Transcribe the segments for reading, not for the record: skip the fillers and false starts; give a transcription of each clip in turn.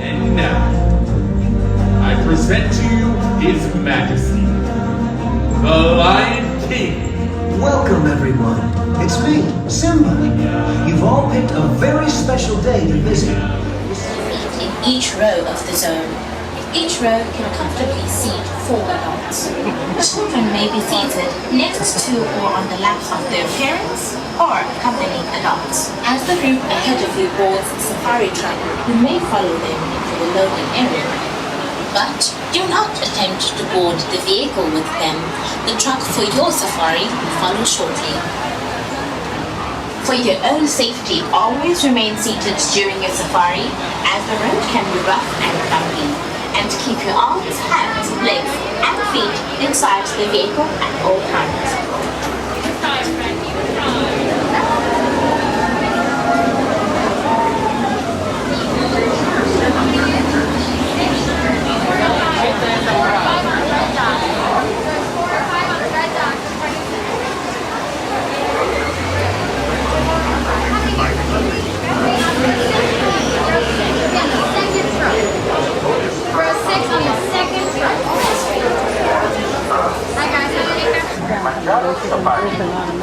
And now, I present to you His Majesty, the Lion King. Welcome, everyone. It's me, Simba. You've all picked a very special day to visit. In each row of the zone. Each row can comfortably seat 4 adults. Children may be seated next to or on the laps of their parents or accompanying adults. As the group ahead of you boards the safari truck, you may follow them into the loading area. But do not attempt to board the vehicle with them. The truck for your safari will follow shortly. For your own safety, always remain seated during your safari, as the road can be rough and bumpy. And keep your arms, hands, legs, and feet inside the vehicle at all times. Safari.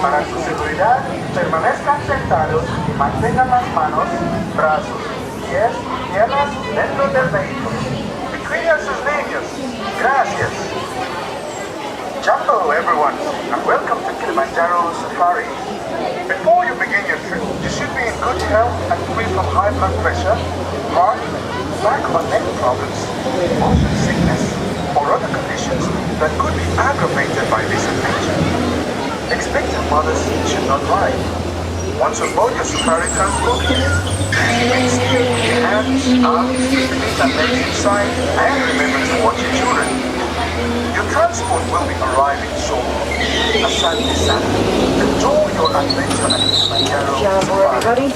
Para su seguridad, permanezcan sentados y mantengan las manos, brazos, pies y piernas dentro del vehículo. Cuiden sus niños. Gracias. Jumbo, everyone, and welcome to Kilimanjaro Safari. Before you begin your trip, you should be in good health and free from high blood pressure, heart, back or neck problems, motion sickness, or other conditions that could be aggravated by this adventure. Expectant mothers should not ride. Once on board your safari transport, make secure your hands, arms, feet and legs inside, and remember to watch your children. Your transport will be arriving soon. Asante Sana. Enjoy your adventure at Kilimanjaro Safari.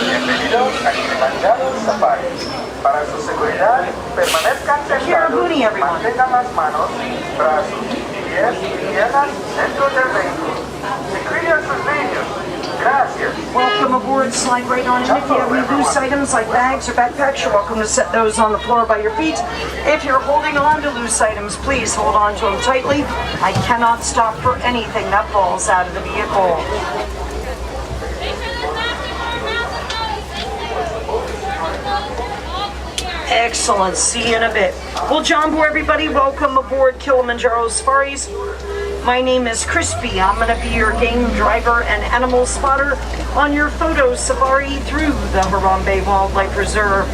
Bienvenidos a Kilimanjaro Safari. Para su seguridad, permanezcan sentados, mantengan las manos, brazos, pies y piernas dentro del vehículo. Y cuiden sus niños. Gracias. Welcome aboard. Slide right on in. If you have any loose items like bags or backpacks, you're welcome to set those on the floor by your feet. If you're holding on to loose items, please hold on to them tightly. I cannot stop for anything that falls out of the vehicle. Excellent. See you in a bit. Well, Jumbo, everybody, welcome aboard Kilimanjaro Safaris. My name is Crispy. I'm going to be your game driver and animal spotter on your photo safari through the Harambe Wildlife Reserve.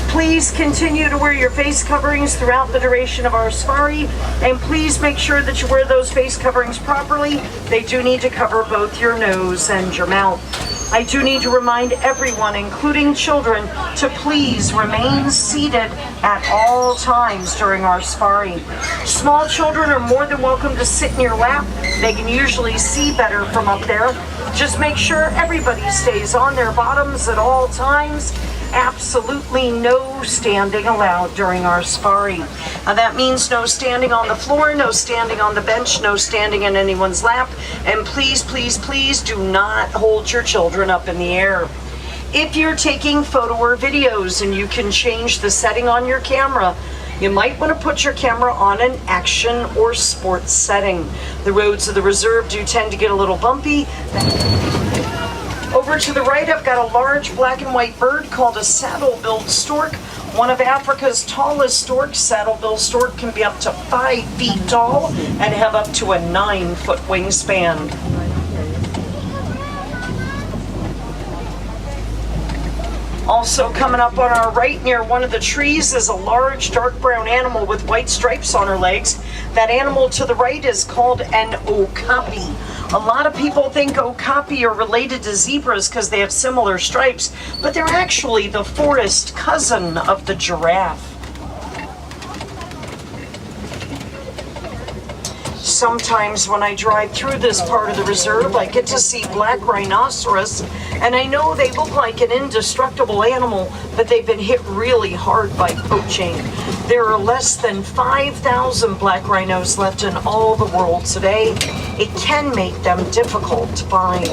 Please continue to wear your face coverings throughout the duration of our safari, and please make sure that you wear those face coverings properly. They do need to cover both your nose and your mouth. I do need to remind everyone, including children, to please remain seated at all times during our safari. Small children are more than welcome to sit in your lap. They can usually see better from up there. Just make sure everybody stays on their bottoms at all times. Absolutely no standing allowed during our safari. Now that means no standing on the floor, no standing on the bench, no standing in anyone's lap, and please, please, please do not hold your children up in the air. If you're taking photo or videos and you can change the setting on your camera, you might want to put your camera on an action or sports setting. The roads of the reserve do tend to get a little bumpy. Over to the right, I've got a large black and white bird called a saddle-billed stork. One of Africa's tallest storks. Saddle-billed stork can be up to 5 feet tall and have up to a 9-foot wingspan. Also coming up on our right near one of the trees is a large dark brown animal with white stripes on her legs. That animal to the right is called an okapi. A lot of people think okapi are related to zebras because they have similar stripes, but they're actually the forest cousin of the giraffe. Sometimes when I drive through this part of the reserve, I get to see black rhinoceros, and I know they look like an indestructible animal, but they've been hit really hard by poaching. There are less than 5,000 black rhinos left in all the world today. It can make them difficult to find.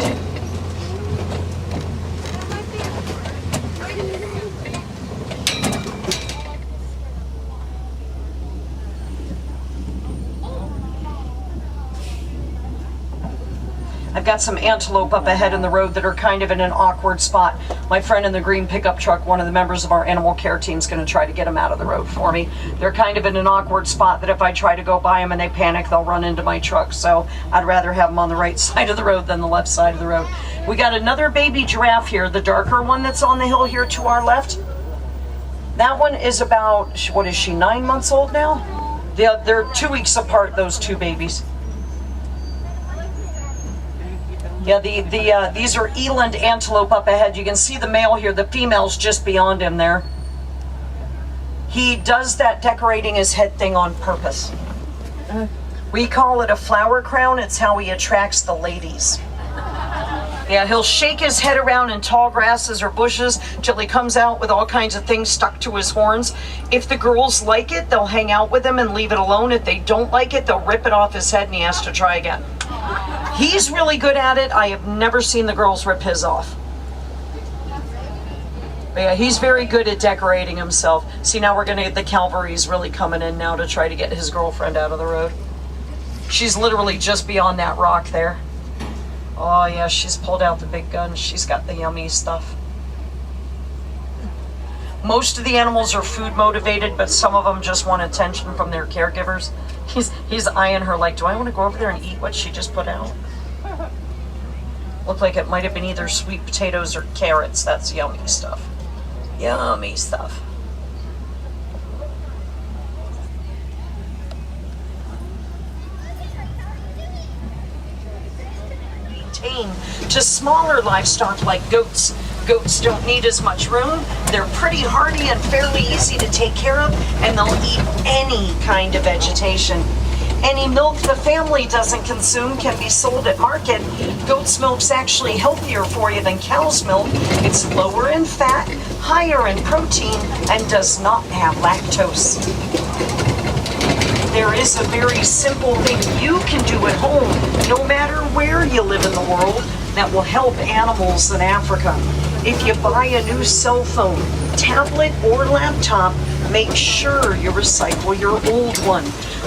I've got some antelope up ahead in the road that are kind of in an awkward spot. My friend in the green pickup truck, one of the members of our animal care team, is going to try to get them out of the road for me. They're kind of in an awkward spot that if I try to go by them and they panic, they'll run into my truck. So I'd rather have them on the right side of the road than the left side of the road. We got another baby giraffe here, the darker one that's on the hill here to our left. That one is about, what is she, 9 months old now? They're 2 weeks apart, those two babies. Yeah, these are eland antelope up ahead. You can see the male here. The female's just beyond him there. He does that decorating his head thing on purpose. We call it a flower crown. It's how he attracts the ladies. Yeah, he'll shake his head around in tall grasses or bushes till he comes out with all kinds of things stuck to his horns. If the girls like it, they'll hang out with him and leave it alone. If they don't like it, they'll rip it off his head and he has to try again. He's really good at it. I have never seen the girls rip his off. But yeah, he's very good at decorating himself. See, now we're going to get the cavalry's really coming in now to try to get his girlfriend out of the road. She's literally just beyond that rock there. Oh yeah, she's pulled out the big gun. She's got the yummy stuff. Most of the animals are food motivated, but some of them just want attention from their caregivers. He's eyeing her like, do I want to go over there and eat what she just put out? Looked like it might have been either sweet potatoes or carrots. That's yummy stuff. Yummy stuff. To smaller livestock like goats. Goats don't need as much room. They're pretty hardy and fairly easy to take care of, and they'll eat any kind of vegetation. Any milk the family doesn't consume can be sold at market. Goat's milk's actually healthier for you than cow's milk. It's lower in fat, higher in protein, and does not have lactose. There is a very simple thing you can do at home, no matter where you live in the world, that will help animals in Africa. If you buy a new cell phone, tablet, or laptop, make sure you recycle your old one.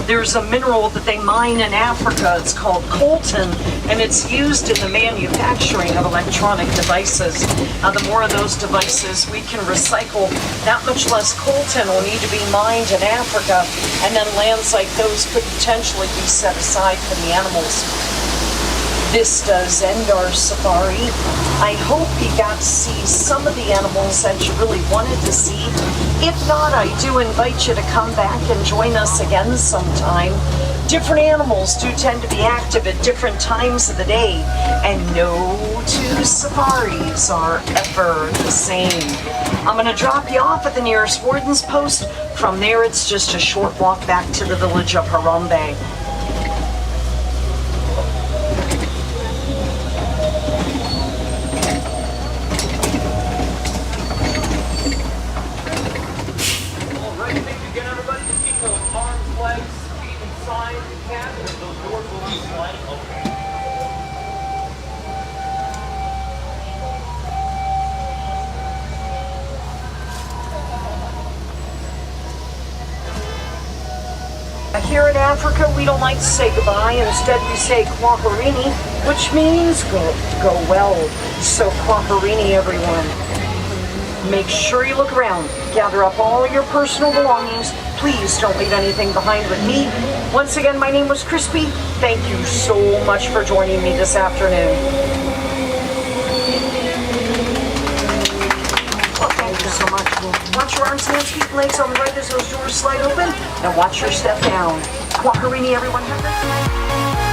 There's a mineral that they mine in Africa. It's called coltan, and it's used in the manufacturing of electronic devices. The more of those devices we can recycle, that much less coltan will need to be mined in Africa, and then lands like those could potentially be set aside for the animals. This does end our safari. I hope you got to see some of the animals that you really wanted to see. If not, I do invite you to come back and join us again sometime. Different animals do tend to be active at different times of the day, and no two safaris are ever the same. I'm going to drop you off at the nearest warden's post. From there, it's just a short walk back to the village of Harambe. Here in Africa, we don't like to say goodbye. Instead, we say kwaherini, which means go well. So kwaherini, everyone. Make sure you look around. Gather up all your personal belongings. Please don't leave anything behind with me. Once again, my name was Crispy. Thank you so much for joining me this afternoon. Thank you so much. Watch your arms, hands, feet, and legs on the right as those doors slide open. Now watch your step down. Kwaherini, everyone. Have a great night.